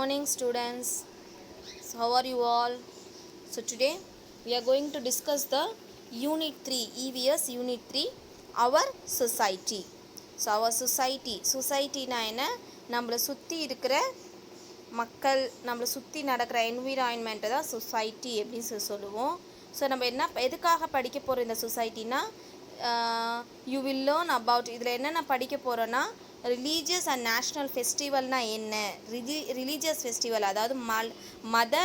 morning, students. So how are you all? So today we are going to discuss the Unit 3, EVS Unit 3, our society. So our society na என்ன நம்மளை சுற்றி இருக்கிற மக்கள், நம்மளை சுற்றி நடக்கிற என்விரான்மெண்ட்டை தான் சொசைட்டி அப்படின்னு சொல்லுவோம். ஸோ நம்ம எதுக்காக படிக்க போகிறோம் இந்த சொசைட்டினா, யூ வில் லேர்ன் அபவுட், இதில் என்னென்ன படிக்க போகிறோன்னா, ரிலீஜியஸ் அண்ட் நேஷ்னல் ஃபெஸ்டிவல்னால் என்ன, ரிலீஜியஸ் ஃபெஸ்டிவல் அதாவது மத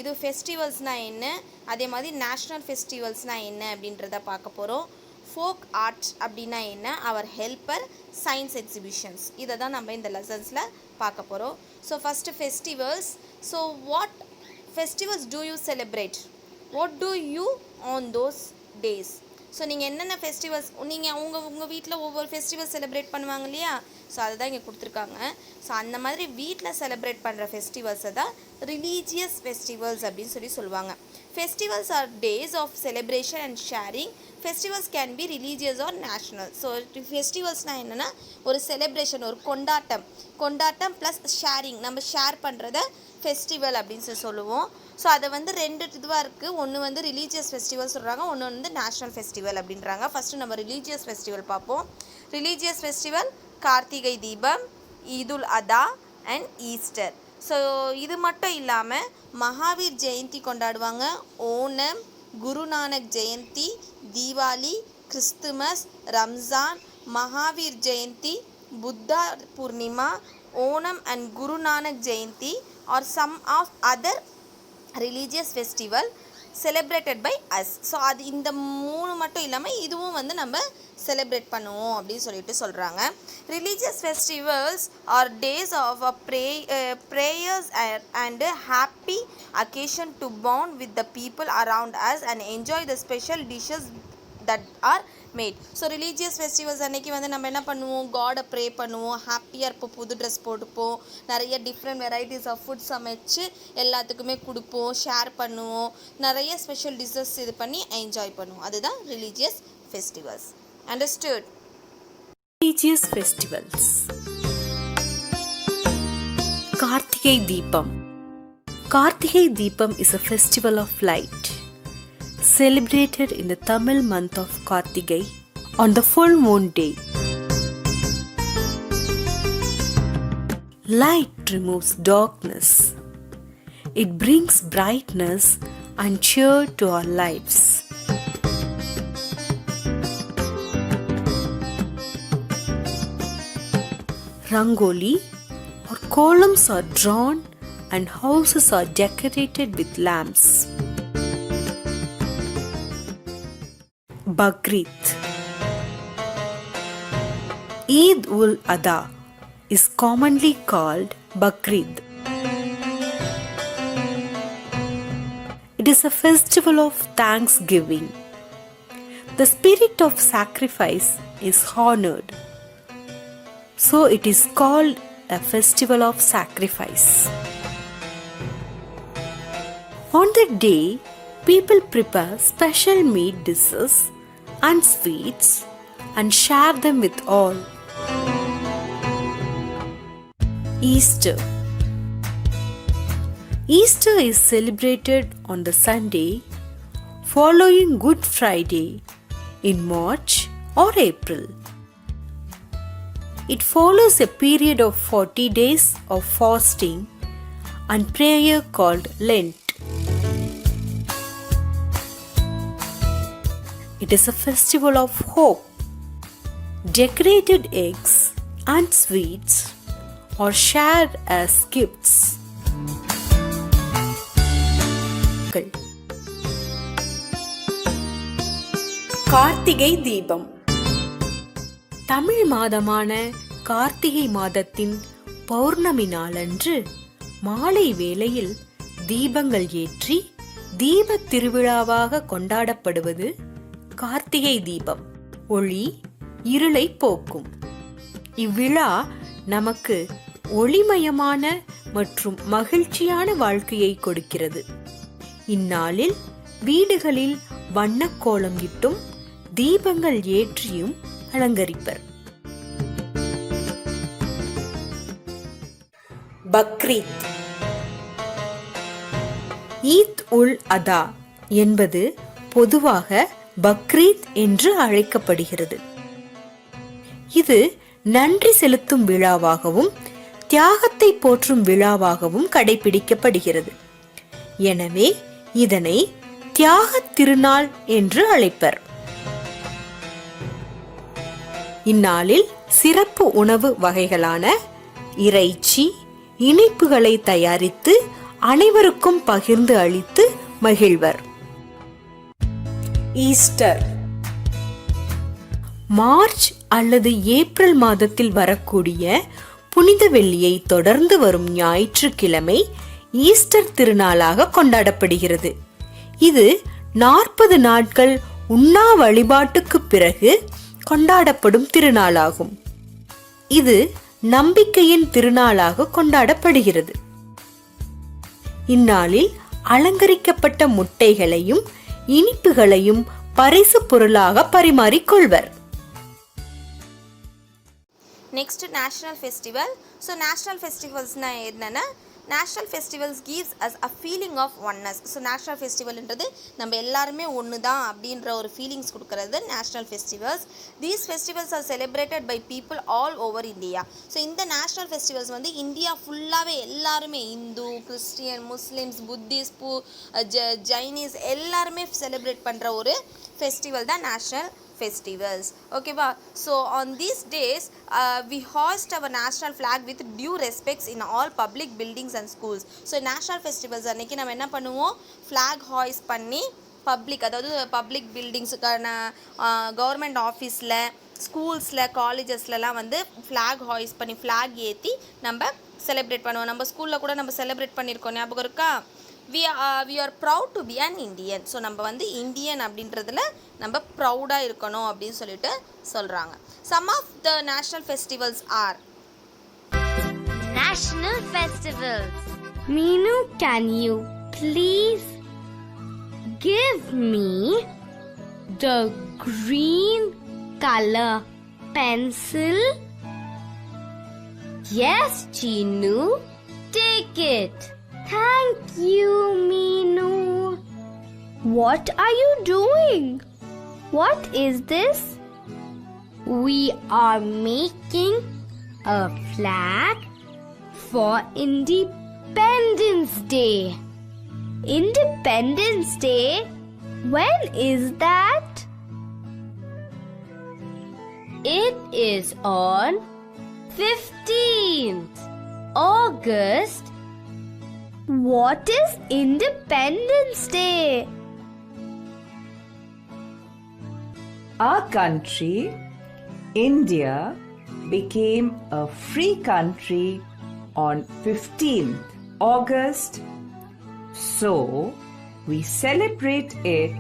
இது ஃபெஸ்டிவல்ஸ்னால் என்ன, அதே மாதிரி நேஷ்னல் ஃபெஸ்டிவல்ஸ்னால் என்ன அப்படின்றத பார்க்க போகிறோம். ஃபோக் ஆர்ட் அப்படின்னா என்ன, அவர் ஹெல்ப்பர், சயின்ஸ் எக்ஸிபிஷன்ஸ், இதை தான் நம்ம இந்த லெசன்ஸில் பார்க்க போகிறோம். So first festivals. So what festivals do you celebrate, what do you on those days? So நீங்கள் என்னென்ன ஃபெஸ்டிவல்ஸ், நீங்கள் உங்கள் வீட்டில் ஒவ்வொரு ஃபெஸ்டிவல் செலிப்ரேட் பண்ணுவாங்க இல்லையா, ஸோ அதை தான் இங்கே கொடுத்துருக்காங்க. ஸோ அந்த மாதிரி வீட்டில் செலிப்ரேட் பண்ணுற ஃபெஸ்டிவல்ஸை தான் ரிலீஜியஸ் ஃபெஸ்டிவல்ஸ் அப்படின்னு சொல்லுவாங்க. Festivals are days of celebration and sharing. Festivals can be religious or national. So ஃபெஸ்டிவல்ஸ்னால் என்னென்னா, ஒரு செலிப்ரேஷன், ஒரு கொண்டாட்டம் ப்ளஸ் ஷேரிங், நம்ம ஷேர் பண்ணுறத ஃபெஸ்டிவல் அப்படின்னு சொல்லுவோம். ஸோ அதை ரெண்டு இதுவாக இருக்குது. ஒன்று ரிலீஜியஸ் ஃபெஸ்டிவல் சொல்கிறாங்க, ஒன்று நேஷ்னல் ஃபெஸ்டிவல் அப்படின்றாங்க. ஃபஸ்ட்டு நம்ம ரிலீஜியஸ் ஃபெஸ்டிவல் பார்ப்போம். ரிலீஜியஸ் ஃபெஸ்டிவல் கார்த்திகை தீபம், ஈதுல் அதா அண்ட் ஈஸ்டர். ஸோ இது மட்டும் இல்லாமல் மகாவீர் ஜெயந்தி கொண்டாடுவாங்க, Onam, Guru Nanak Jayanti, Deepavali, Christmas, Ramzan, Mahavir Jayanti, Buddha Purnima, Onam and Guru Nanak Jayanti are some of other religious festival celebrated by us. So அது இந்த மூணு மட்டும் இல்லாமல் இதுவும் நம்ம செலிப்ரேட் பண்ணுவோம் அப்படின்னு சொல்கிறாங்க. Religious festivals are days of prayers and happy occasion to bond with the people around us and enjoy the special dishes that are made. So religious festivals அன்றைக்கி நம்ம என்ன பண்ணுவோம், காடை ப்ரே பண்ணுவோம், ஹாப்பியாக இருப்போம், புது ட்ரெஸ் போட்டுப்போம், நிறைய டிஃப்ரெண்ட் வெரைட்டிஸ் ஆஃப் ஃபுட் சமைச்சு எல்லாத்துக்குமே கொடுப்போம், ஷேர் பண்ணுவோம், நிறைய ஸ்பெஷல் டிஷ்ஷஸ் இது பண்ணி என்ஜாய் பண்ணுவோம். அதுதான் religious festivals. Understood? Religious festivals. Karthigai Deepam. Kartigai Deepam is a festival of light celebrated in the Tamil month of Kartigai on the full moon day. Light removes darkness. It brings brightness and cheer to our lives. Rangoli or columns are drawn and houses are decorated with lamps. Bakrid. Eid-ul-Adha is commonly called Bakrid. It is a festival of thanksgiving. The spirit of sacrifice is honored, so it is called a festival of sacrifice. On that day, people prepare special meat dishes and sweets and share them with all. Easter. Easter is celebrated on the Sunday following Good Friday in March or April. It follows a period of 40 days of fasting and prayer called Lent. It is a festival of hope. Decorated eggs and sweets are shared as gifts. Karthigai Deepam. Tamil மாதமான கார்த்திகை மாதத்தின் பௌர்ணமி நாளன்று மாலை வேளையில் தீபங்கள் ஏற்றி தீப திருவிழாவாக கொண்டாடப்படுவது கார்த்திகை தீபம். ஒளி இருளை போக்கும். இவ்விழா நமக்கு ஒளிமயமான மற்றும் மகிழ்ச்சியான வாழ்க்கையை கொடுக்கிறது. இந்நாளில் வீடுகளில் வண்ணக்கோலம் இட்டும் தீபங்கள் ஏற்றியும் அலங்கரிப்பர். பக்ரீத். ஈத் உல் அதா என்பது பொதுவாக பக்ரீத் என்று அழைக்கப்படுகிறது. இது நன்றி செலுத்தும் விழாவாகவும் தியாகத்தை போற்றும் விழாவாகவும் கடைபிடிக்கப்படுகிறது. எனவே இதனை தியாக திருநாள் என்று அழைப்பர். இந்நாளில் சிறப்பு உணவு வகைகளான இறைச்சி, இனிப்புகளை தயாரித்து அனைவருக்கும் பகிர்ந்து அளித்து மகிழ்வர். ஈஸ்டர் மார்ச் அல்லது ஏப்ரல் மாதத்தில் வரக்கூடிய புனித வெள்ளியை தொடர்ந்து வரும் ஞாயிற்றுக்கிழமை ஈஸ்டர் திருநாளாக கொண்டாடப்படுகிறது. இது 40 நாட்கள் உண்ணா வழிபாட்டுக்கு பிறகு கொண்டாடப்படும் திருநாளாகும். இது நம்பிக்கையின் திருநாளாக கொண்டாடப்படுகிறது. இந்நாளில் அலங்கரிக்கப்பட்ட முட்டைகளையும் இனிப்புகளையும் பரிசு பொருளாக பரிமாறிக்கொள்வர். Next national festival. So national ஃபெஸ்டிவல்ஸ்னா என்னென்னா, national festivals gives us a feeling of oneness. So national ஃபெஸ்டிவல்ன்றது நம்ம எல்லாருமே ஒன்று தான் அப்படின்ற ஒரு ஃபீலிங்ஸ் கொடுக்கறது national festivals. These festivals are celebrated by people all over India. So இந்த நேஷ்னல் ஃபெஸ்டிவல்ஸ் வந்து இந்தியா ஃபுல்லாகவே எல்லாருமே Hindu, Christian, Muslims, Buddhist, Jains எல்லாருமே செலிப்ரேட் பண்ணுற ஒரு ஃபெஸ்டிவல் தான் national festivals. Okay ba, so on these days we hoist our national flag with due respects in all public buildings and schools. So national festivals அன்னைக்கு நம்ம என்ன பண்ணுவோம், flag hoist பண்ணி public, அதாவது பப்ளிக் பில்டிங்ஸுக்கான கவர்மெண்ட் ஆஃபீஸில், ஸ்கூல்ஸில், காலேஜஸ்லலாம் வந்து flag ஹாய்ஸ் பண்ணி flag ஏற்றி நம்ம செலிப்ரேட் பண்ணுவோம். நம்ம ஸ்கூலில் கூட நம்ம செலிப்ரேட் பண்ணியிருக்கோம், ஞாபகம் இருக்கா? we are proud to be an Indian. So நம்ம வந்து இந்தியன் அப்படின்றதுல நம்ம ப்ரௌடாக இருக்கணும் அப்படின்னு சொல்லிட்டு சொல்கிறாங்க. Some of the national festivals are National festivals. Meenu, can you please give me the green color pencil? Yes, Chinu, take it. Thank you, Meenu. What are you doing? What is this? We are making a flag for Independence Day. Independence Day? When is that? It is on 15th August. What is Independence Day? Our country, India, became a free country on 15th August. So, we celebrate it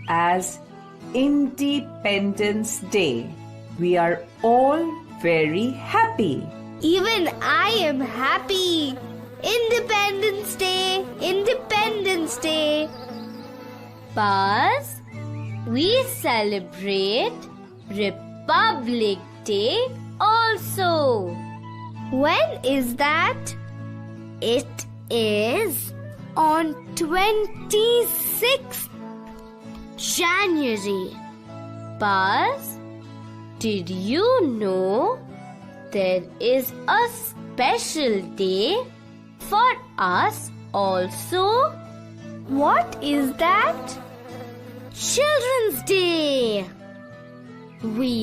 as Independence Day. We are all very happy. Even I am happy. Independence Day, Independence Day. Buzz, we celebrate Republic Day also. When is that? It is on 26th January. Buzz, did you know there is a special day for us also? What is that? Children's Day. We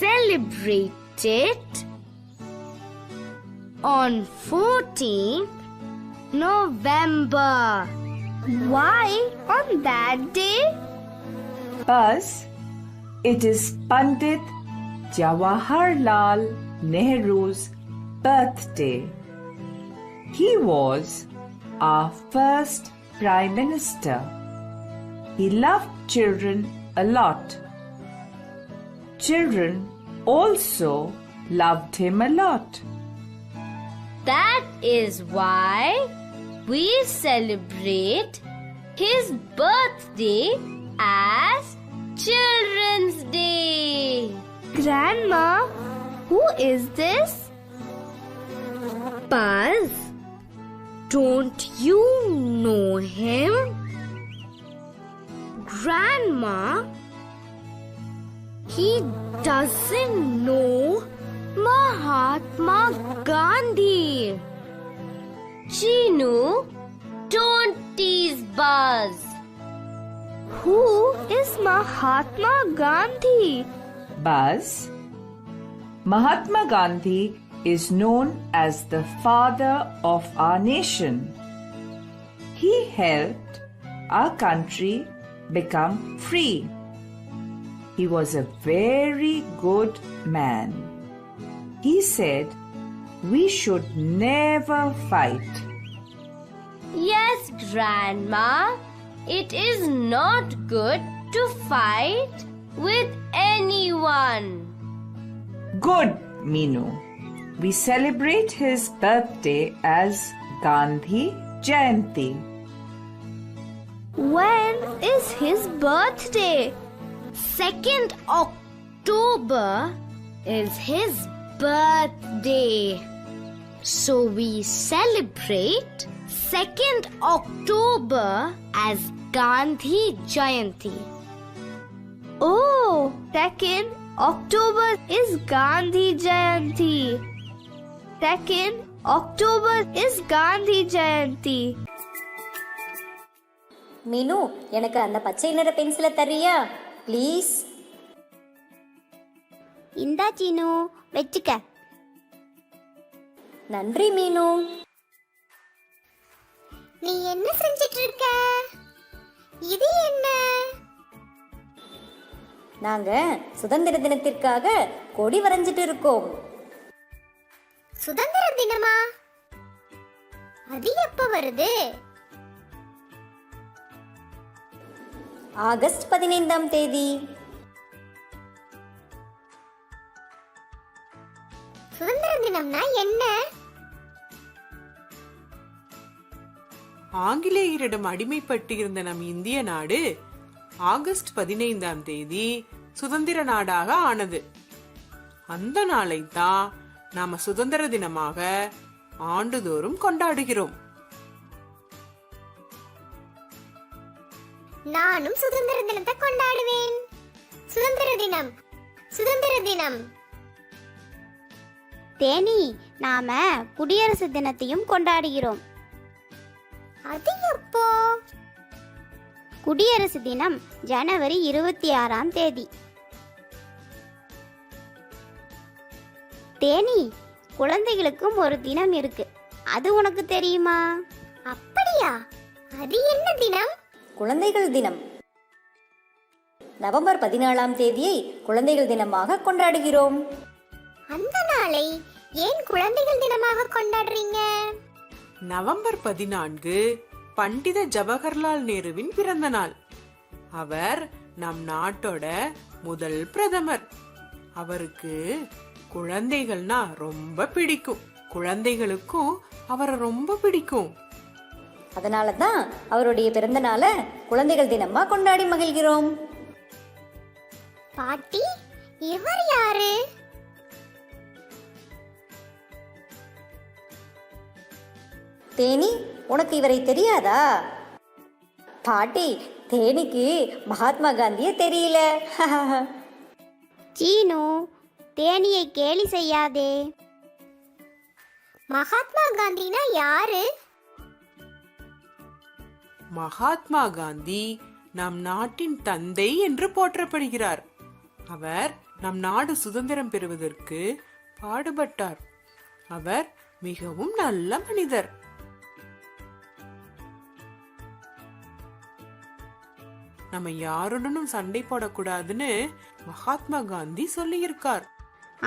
celebrate it on 14th November. Why on that day? Buzz, it is Pandit Jawaharlal Nehru's birthday. He was our first Prime Minister. He loved children a lot. Children also loved him a lot. That is why we celebrate his birthday as Children's Day. Grandma, who is this? Buzz, Don't you know him? Grandma, he doesn't know Mahatma Gandhi. Chinu, don't tease Buzz. Who is Mahatma Gandhi? Buzz, Mahatma Gandhi is known as the father of our nation. He helped our country become free. He was a very good man. He said we should never fight. Yes, Grandma. It is not good to fight with anyone. Good, Meenu. We celebrate his birthday as Gandhi Jayanti. When is his birthday? 2nd October is his birthday. So we celebrate 2nd October as Gandhi Jayanti. Oh, 2nd October is Gandhi Jayanti. 2nd October is Gandhi Jayanti. மீனு, எனக்கு அந்த பச்சை நிற பென்சிலை தரியா please? இந்தா சீனு, வச்சுக்க. நன்றி மீனு. நீ என்ன செஞ்சிட்டு இருக்க? இது என்ன? நாங்க சுதந்திர தினத்திற்காக கொடி வரைஞ்சிட்டு இருக்கோம். சுதந்திர தினமா? அது எப்ப வருது? ஆகஸ்ட் 15ஆம் தேதி. சுதந்திர தினம்னா என்ன? ஆங்கிலேயரிடம் அடிமைப்பட்டு இருந்த நம் இந்திய நாடு ஆகஸ்ட் 15ஆம் தேதி சுதந்திர நாடாக ஆனது. அந்த நாளை தான் நாம சுதந்திர தினமாக ஆண்டுதோறும் கொண்டாடுகிறோம். நானும் சுதந்திர தினத்தை கொண்டாடுவேன். சுதந்திர தினம், சுதந்திர தினம். தேனி, நாம குடியரசு தினத்தையும் கொண்டாடுகிறோம். அது எப்போ? குடியரசு தினம் ஜனவரி 26ஆம் தேதி. தேனி, குழந்தைகளுக்கும் ஒரு தினம் இருக்கு. அது உனக்கு தெரியுமா? அப்படியா? அது என்ன தினம்? குழந்தைகள் தினம். நவம்பர் 14ஆம் தேதியை குழந்தைகள் தினமாக கொண்டாடுகிறோம். அந்த நாளை ஏன் குழந்தைகள் தினமாக கொண்டாடுறீங்க? நவம்பர் 14 பண்டித ஜவஹர்லால் நேருவின் பிறந்த நாள். அவர் நம் நாட்டோட முதல் பிரதமர். அவருக்கு குழந்தைகள்னா ரொம்ப பிடிக்கும். குழந்தைகளுக்கும் அவரை ரொம்ப பிடிக்கும். அதனால தான் அவருடைய பிறந்த நாளை குழந்தைகள் தினமா கொண்டாடி மகிழ்கிறோம். பாட்டி, இவர் யாரு? தேனி, உனக்கு இவரை தெரியாதா? பாட்டி, தேனிக்கு மகாத்மா காந்தியே தெரியல. சீனு, தேனியை கேலி செய்யாதே. மகாத்மா காந்தினா யாரு? மகாத்மா காந்தி நம் நாட்டின் தந்தை என்று போற்றப்படுகிறார். அவர் நம் நாடு சுதந்திரம் பெறுவதற்கு பாடுபட்டார். அவர் மிகவும் நல்ல மனிதர். நம்ம யாருடனும் சண்டை போடக்கூடாதுன்னு மகாத்மா காந்தி சொல்லியிருக்கார்.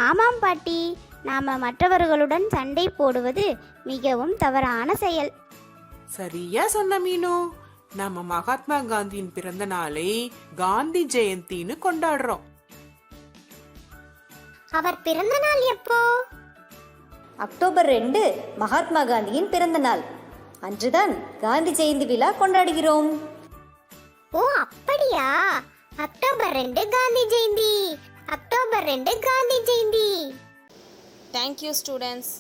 ஆமாம் பாட்டி, நாம மற்றவர்களுடன் சண்டை போடுவது மிகவும் தவறான செயல். சரியா சொன்ன மீனு. நம்ம மகாத்மா காந்தியின் பிறந்த நாளை காந்தி ஜெயந்தின்னு கொண்டாடுறோம். அவர் பிறந்த நாள் எப்போ? அக்டோபர் 2 மகாத்மா காந்தியின் பிறந்த நாள். அன்றுதான் காந்தி ஜெயந்தி விழா கொண்டாடுகிறோம். ஓ, அப்படியா? October 2 Gandhi Jayanti. October 2 Gandhi Jayanti. Thank you students.